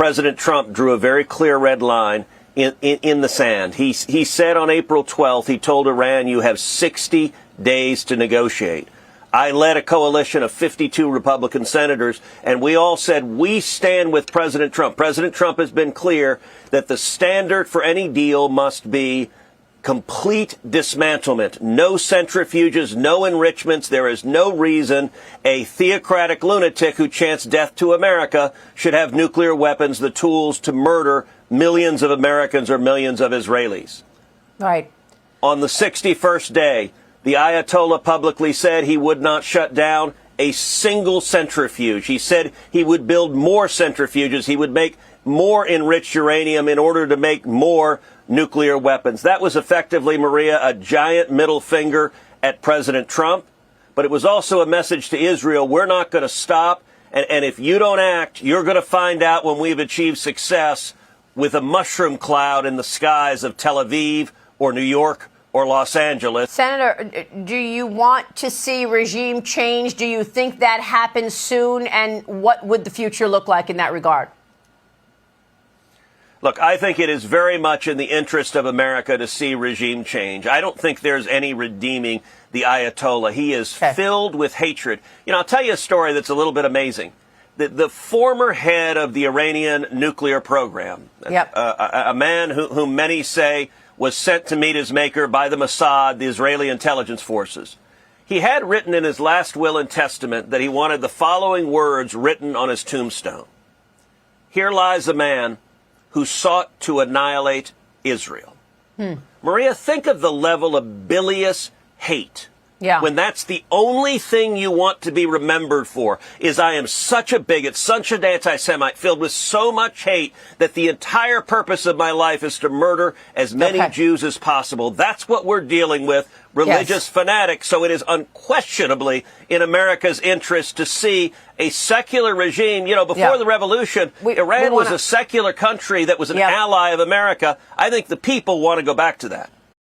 President Trump drew a very clear red line in the sand. He said on April 12th, he told Iran, you have 60 days to negotiate. I led a coalition of 52 Republican senators, and we all said we stand with President Trump. President Trump has been clear that the standard for any deal must be complete dismantlement. No centrifuges, no enrichments. There is no reason a theocratic lunatic who chants death to America should have nuclear weapons, the tools to murder millions of Americans or millions of Israelis. Right. On the 61st day, the Ayatollah publicly said he would not shut down a single centrifuge. He said he would build more centrifuges. He would make more enriched uranium in order to make more nuclear weapons. That was effectively, Maria, a giant middle finger at President Trump. But it was also a message to Israel, we're not going to stop. And if you don't act, you're going to find out when we've achieved success with a mushroom cloud in the skies of Tel Aviv or New York or Los Angeles. Senator, do you want to see regime change? Do you think that happens soon? And what would the future look like in that regard? Look, I think it is very much in the interest of America to see regime change. I don't think there's any redeeming the Ayatollah. He is filled with hatred. You know, I'll tell you a story that's a little bit amazing. The former head of the Iranian nuclear program, a man whom many say was sent to meet his maker by the Mossad, the Israeli intelligence forces. He had written in his last will and testament that he wanted the following words written on his tombstone. Here lies a man who sought to annihilate Israel. Maria, think of the level of bilious hate. When that's the only thing you want to be remembered for is I am such a bigot, such an anti-Semite, filled with so much hate that the entire purpose of my life is to murder as many Jews as possible. That's what we're dealing with, religious fanatics. So it is unquestionably in America's interest to see a secular regime. You know, before the revolution, Iran was a secular country that was an ally of America. I think the people want to go back to that.